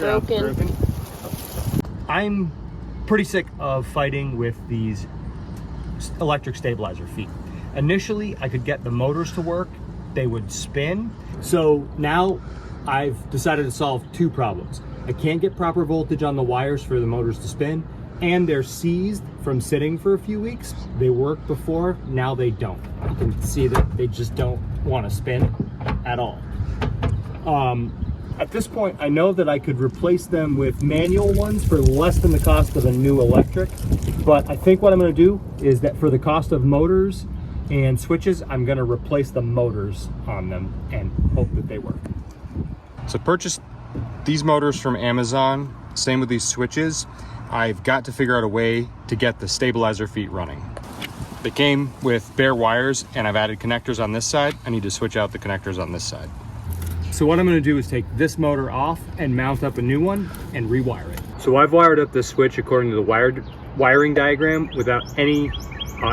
broken. I'm pretty sick of fighting with these electric stabilizer feet. Initially, I could get the motors to work. They would spin. So now I've decided to solve two problems. I can't get proper voltage on the wires for the motors to spin, and they're seized from sitting for a few weeks. They worked before, now they don't. You can see that they just don't want to spin at all. At this point, I know that I could replace them with manual ones for less than the cost of a new electric, but I think what I'm going to do is that for the cost of motors and switches, I'm going to replace the motors on them and hope that they work. So purchased these motors from Amazon, same with these switches. I've got to figure out a way to get the stabilizer feet running. They came with bare wires, and I've added connectors on this side. I need to switch out the connectors on this side. So what I'm going to do is take this motor off and mount up a new one and rewire it. So I've wired up this switch according to the wiring diagram without any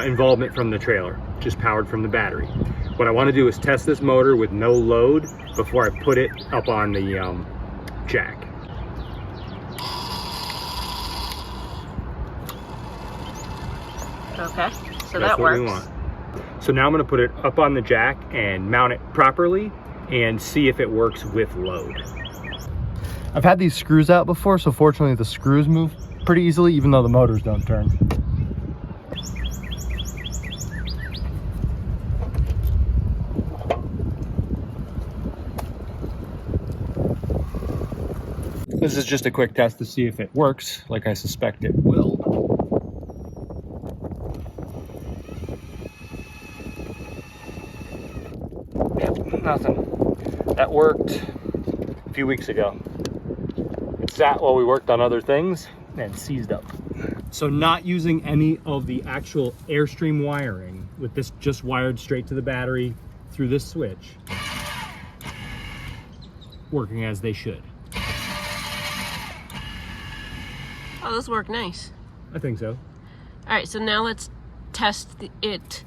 involvement from the trailer, just powered from the battery. What I want to do is test this motor with no load before I put it up on the jack. Okay, so That's that what we works. want. So now I'm going to put it up on the jack and mount it properly and see if it works with load. I've had these screws out before, so fortunately the screws move pretty easily, even though the motors don't turn. This is just a quick test to see if it works, like I suspect it will. Yep, nothing. That worked a few weeks ago. It sat while we worked on other things and seized up. So not using any of the actual Airstream wiring, with this just wired straight to the battery through this switch, working as they should. Oh, those work nice. I think so. All right, so now let's test it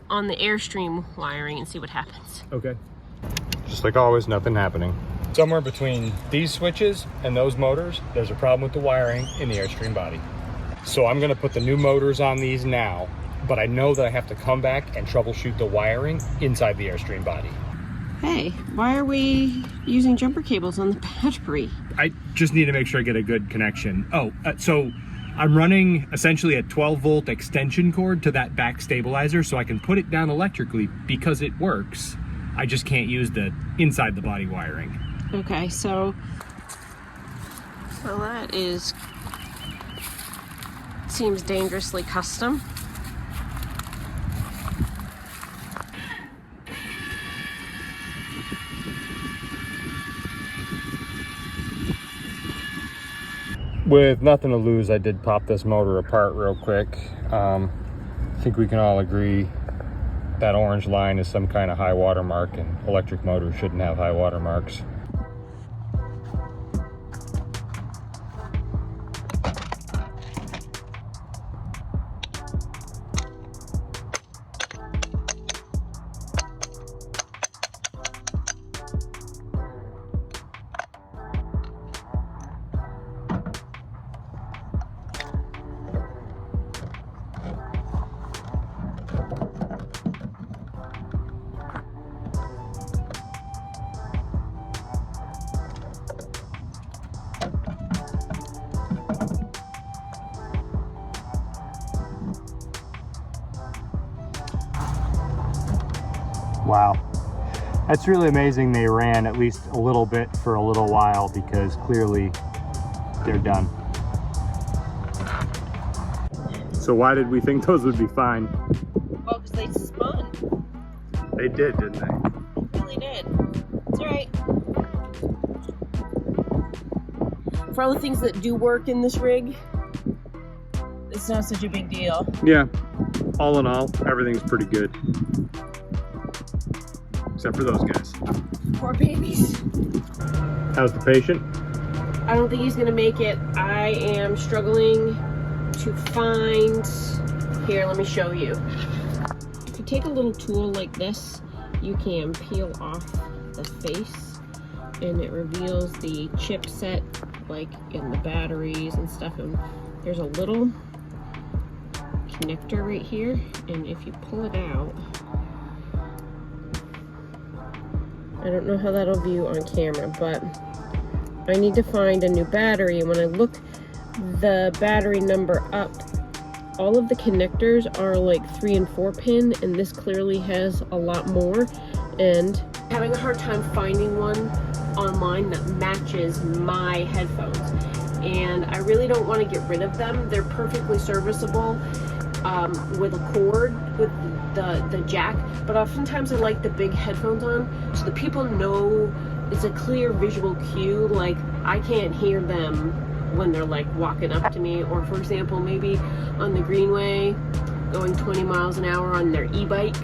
on the Airstream wiring and see what happens. Okay. Just like always, nothing happening. Somewhere between these switches and those motors, there's a problem with the wiring in the Airstream body. So I'm gonna put the new motors on these now, but I know that I have to come back and troubleshoot the wiring inside the Airstream body. Hey, why are we using jumper cables on the battery? I just need to make sure I get a good connection. So I'm running essentially a 12-volt extension cord to that back stabilizer so I can put it down electrically because it works. I just can't use the inside the body wiring. Okay, so that seems dangerously custom. With nothing to lose, I did pop this motor apart real quick. I think we can all agree that orange line is some kind of high water mark, and electric motors shouldn't have high water marks. Wow, that's really amazing. They ran at least a little bit for a little while because clearly they're done. So why did we think those would be fine? Well, because they spun. They did, didn't they? They really did. It's all right. For all the things that do work in this rig, it's not such a big deal. Yeah, all in all, everything's pretty good. Except for those guys. Poor babies. How's the patient? I don't think he's gonna make it. I am struggling to find... Here, let me show you. If you take a little tool like this, you can peel off the face and it reveals the chipset like in the batteries and stuff. And there's a little connector right here, and if you pull it out, I don't know how that'll view on camera, but I need to find a new battery. And when I look the battery number up, all of the connectors are like 3 and 4 pin, and this clearly has a lot more, and having a hard time finding one online that matches my headphones. And I really don't want to get rid of them. They're perfectly serviceable with a cord, with the jack, but oftentimes I like the big headphones on so that people know it's a clear visual cue, like I can't hear them when they're like walking up to me, or for example maybe on the greenway going 20 miles an hour on their e-bike.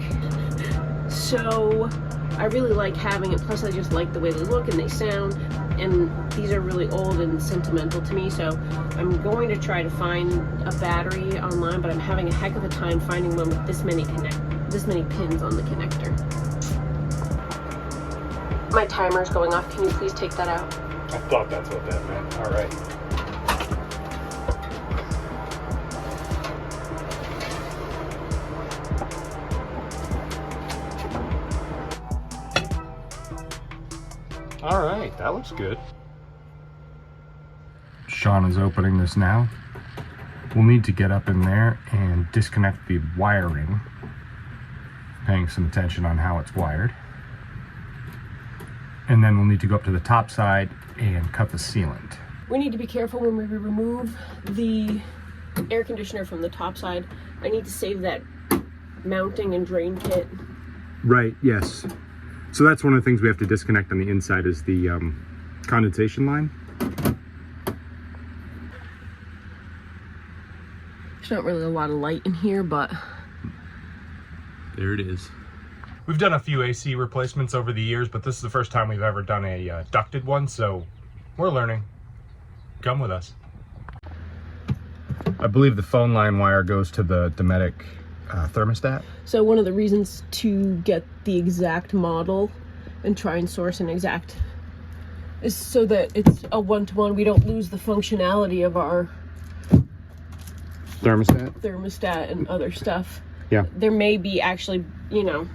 So I really like having it, plus I just like the way they look and they sound, and these are really old and sentimental to me, so I'm going to try to find a battery online, but I'm having a heck of a time finding one with this many pins on the connector. My timer's going off. Can you please take that out? I thought that's what that meant. All right. All right, that looks good. Shanna's opening this now. We'll need to get up in there and disconnect the wiring, paying some attention on how it's wired. And then we'll need to go up to the top side and cut the sealant. We need to be careful when we remove the air conditioner from the top side. I need to save that mounting and drain kit. Right, yes. So that's one of the things we have to disconnect on the inside is the condensation line. There's not really a lot of light in here, but there it is. We've done a few AC replacements over the years, but this is the first time we've ever done a ducted one, so we're learning. Come with us. I believe the phone line wire goes to the Dometic thermostat. So one of the reasons to get the exact model and try and source an exact is so that it's a one-to-one. We don't lose the functionality of our thermostat and other stuff. Yeah. There may be actually, you know,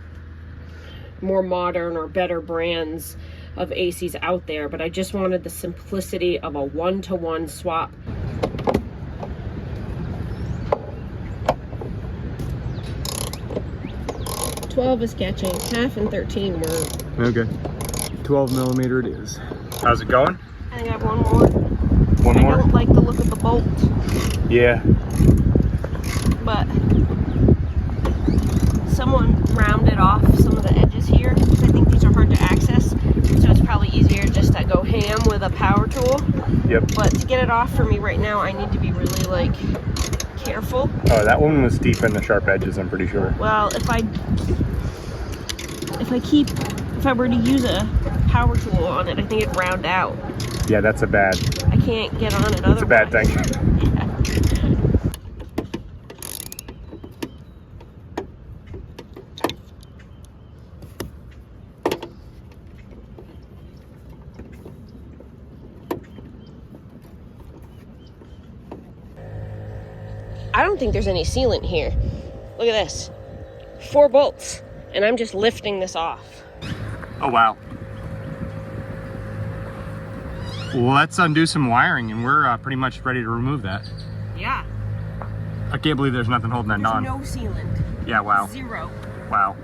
more modern or better brands of ACs out there, but I just wanted the simplicity of a one-to-one swap. $12 is catching, half and 13 were. Okay, 12 millimeter it is. How's it going? I think I have one more. One more? I don't like the look of the bolt. Yeah. But someone rounded off some of the edges here because I think these are hard to access. So it's probably easier just to go ham with a power tool. Yep. But to get it off for me right now, I need to be really like careful. Oh, that one was deep in the sharp edges, I'm pretty sure. Well, if I were to use a power tool on it, I think it'd round out. Yeah, that's a bad. I can't get on it otherwise. It's a bad thing. Yeah. I don't think there's any sealant here. Look at this. 4 bolts, and I'm just lifting this off. Oh, wow. Let's undo some wiring, and we're pretty much ready to remove that. Yeah. I can't believe there's nothing holding that on. No sealant. Yeah, wow. 0. Wow.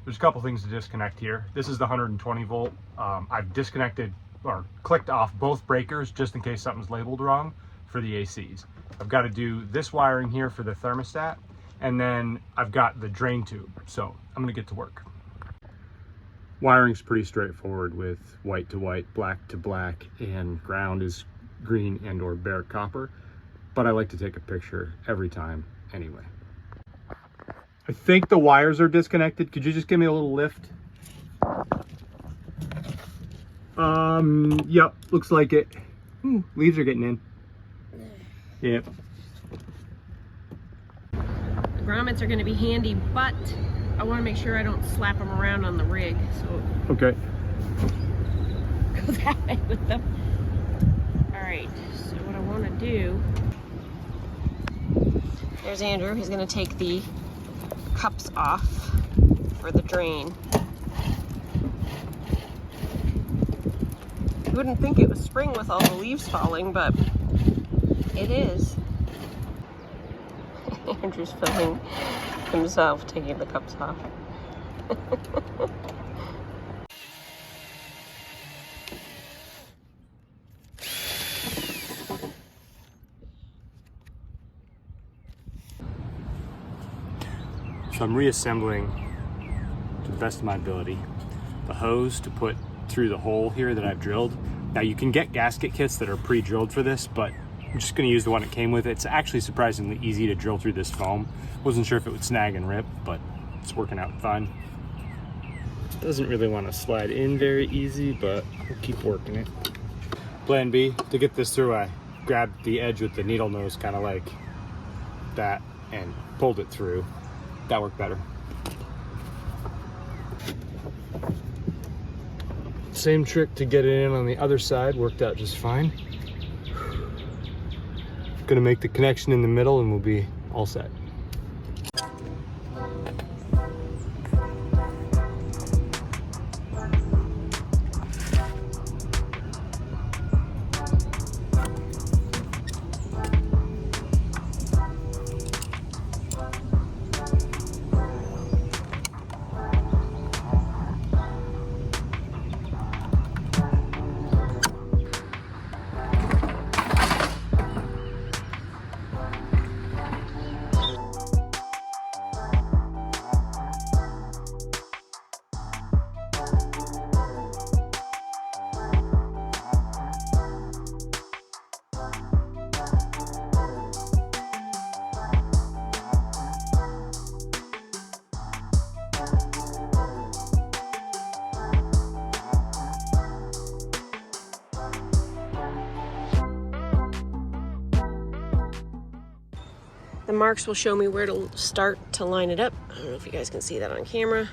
There's a couple things to disconnect here. This is the 120 volt. I've disconnected or clicked off both breakers just in case something's labeled wrong for the ACs. I've got to do this wiring here for the thermostat, and then I've got the drain tube. So I'm gonna get to work. Wiring's pretty straightforward with white to white, black to black, and ground is green and or bare copper. But I like to take a picture every time anyway. I think the wires are disconnected. Could you just give me a little lift? Yep, looks like it. Ooh, leaves are getting in. Yep. The grommets are going to be handy, but I want to make sure I don't slap them around on the rig. So okay. go that way with them. Alright, so what I want to do, there's Andrew. He's going to take the cups off for the drain. You wouldn't think it was spring with all the leaves falling, but it is. Andrew's filming himself taking the cups off. So I'm reassembling to the best of my ability the hose to put through the hole here that I've drilled. Now you can get gasket kits that are pre-drilled for this, but I'm just going to use the one it came with. It's actually surprisingly easy to drill through this foam. Wasn't sure if it would snag and rip, but it's working out fine. Doesn't really want to slide in very easy, but we'll keep working it. Plan B, to get this through, I grabbed the edge with the needle nose kind of like that and pulled it through. That worked better. Same trick to get it in on the other side, worked out just fine. Gonna make the connection in the middle and we'll be all set. The marks will show me where to start to line it up. I don't know if you guys can see that on camera.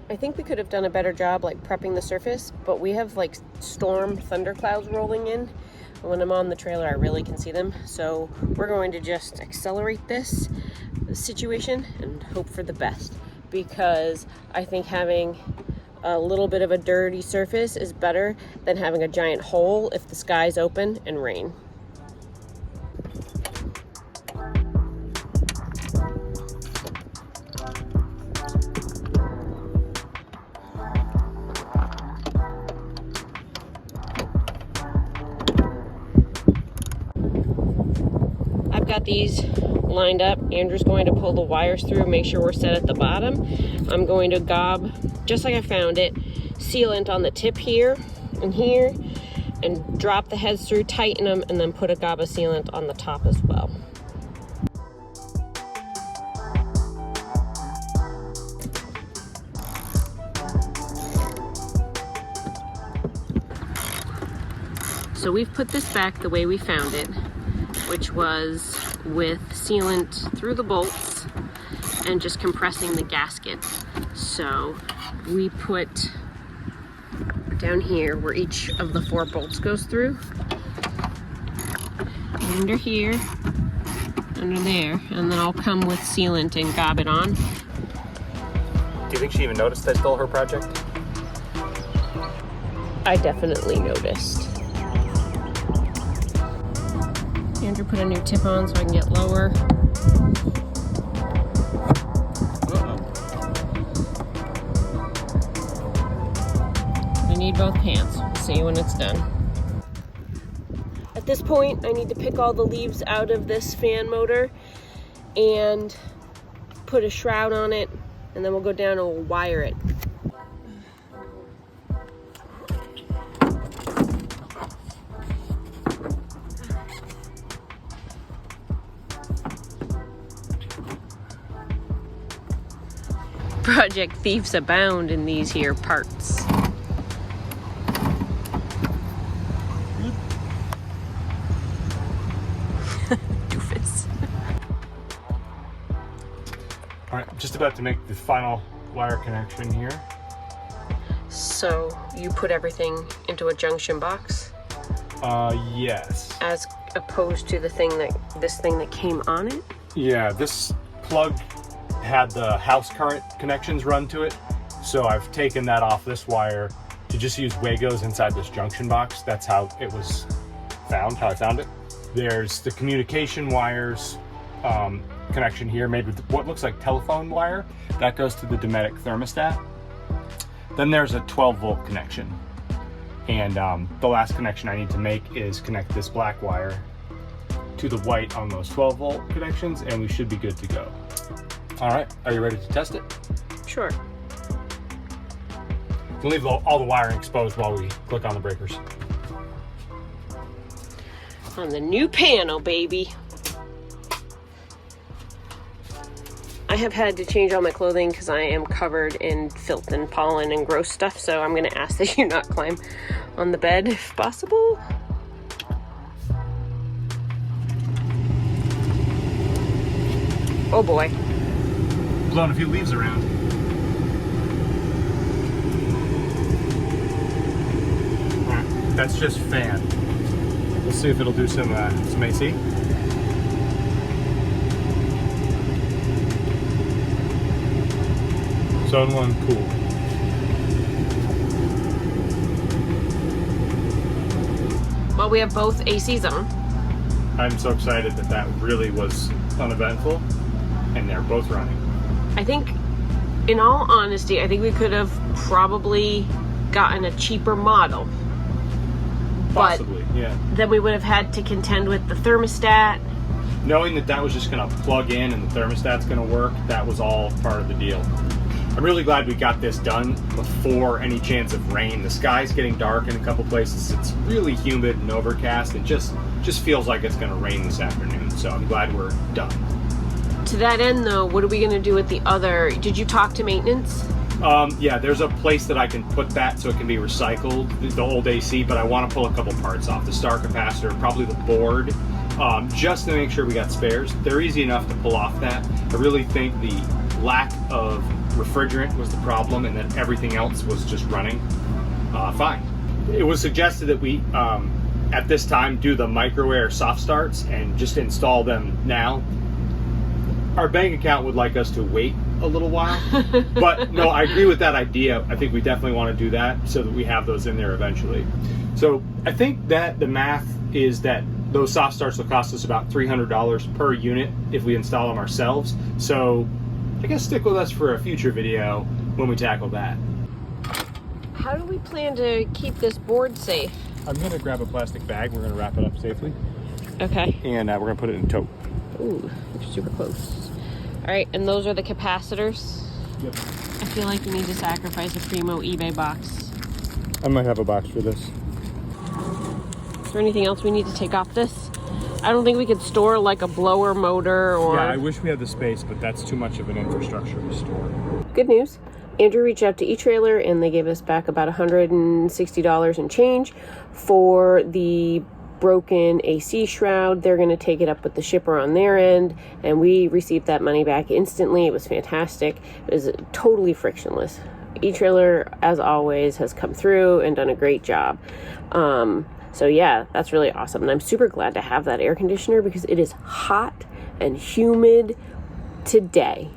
I think we could have done a better job like prepping the surface, but we have like storm thunder clouds rolling in. And when I'm on the trailer, I really can see them. So we're going to just accelerate this situation and hope for the best, because I think having a little bit of a dirty surface is better than having a giant hole if the sky's open and rain. Got these lined up. Andrew's going to pull the wires through, make sure we're set at the bottom. I'm going to gob, just like I found it, sealant on the tip here and here, and drop the heads through, tighten them, and then put a gob of sealant on the top as well. So we've put this back the way we found it, which was with sealant through the bolts and just compressing the gasket. So we put down here where each of the 4 bolts goes through, under here, under there, and then I'll come with sealant and gob it on. Do you think she even noticed I stole her project? I definitely noticed. Andrew put a new tip on so I can get lower. I need both hands. We'll see when it's done. At this point, I need to pick all the leaves out of this fan motor and put a shroud on it, and then we'll go down and we'll wire it. Project thieves abound in these here parts. Doofus. All right, just about to make the final wire connection here. So you put everything into a junction box? Yes. as opposed to this thing that came on it? Yeah, this plug had the house current connections run to it. So I've taken that off this wire to just use Wagos inside this junction box. That's how it was found, how I found it. There's the communication wires connection here, made with what looks like telephone wire. That goes to the Dometic thermostat. Then there's a 12-volt connection. And the last connection I need to make is connect this black wire to the white on those 12-volt connections, and we should be good to go. All right, are you ready to test it? Sure. We'll leave all the wiring exposed while we click on the breakers. On the new panel, baby. I have had to change all my clothing because I am covered in filth and pollen and gross stuff, so I'm going to ask that you not climb on the bed if possible. Oh boy. Blowing a few leaves around. All right, that's just fan. Let's see if it'll do some AC. Zone 1 cool. Well, we have both ACs on. I'm so excited that really was uneventful, and they're both running. I think, in all honesty, I think we could have probably gotten a cheaper model. Possibly, yeah. Then we would have had to contend with the thermostat. Knowing that was just going to plug in and the thermostat's going to work, that was all part of the deal. I'm really glad we got this done before any chance of rain. The sky's getting dark in a couple places. It's really humid and overcast. It just feels like it's going to rain this afternoon. So I'm glad we're done. To that end, though, what are we going to do with the other? Did you talk to maintenance? Yeah, there's a place that I can put that so it can be recycled, the old AC, but I want to pull a couple parts off. The star capacitor, probably the board, just to make sure we got spares. They're easy enough to pull off that. I really think the lack of refrigerant was the problem, and then everything else was just running fine. It was suggested that we, at this time, do the micro air soft starts and just install them now. Our bank account would like us to wait a little while, but no, I agree with that idea. I think we definitely want to do that so that we have those in there eventually. So I think that the math is that those soft starts will cost us about $300 per unit if we install them ourselves. So I guess stick with us for a future video when we tackle that. How do we plan to keep this board safe? I'm going to grab a plastic bag. We're going to wrap it up safely. Okay. And we're going to put it in tote. Ooh, we're super close. All right, and those are the capacitors? Yep. I feel like we need to sacrifice a Primo eBay box. I might have a box for this. Is there anything else we need to take off this? I don't think we could store like a blower motor or... Yeah, I wish we had the space, but that's too much of an infrastructure to store. Good news. Andrew reached out to eTrailer and they gave us back about $160 and change for the broken AC shroud. They're going to take it up with the shipper on their end, and we received that money back instantly. It was fantastic. It was totally frictionless. eTrailer, as always, has come through and done a great job. So yeah, that's really awesome. And I'm super glad to have that air conditioner because it is hot and humid today.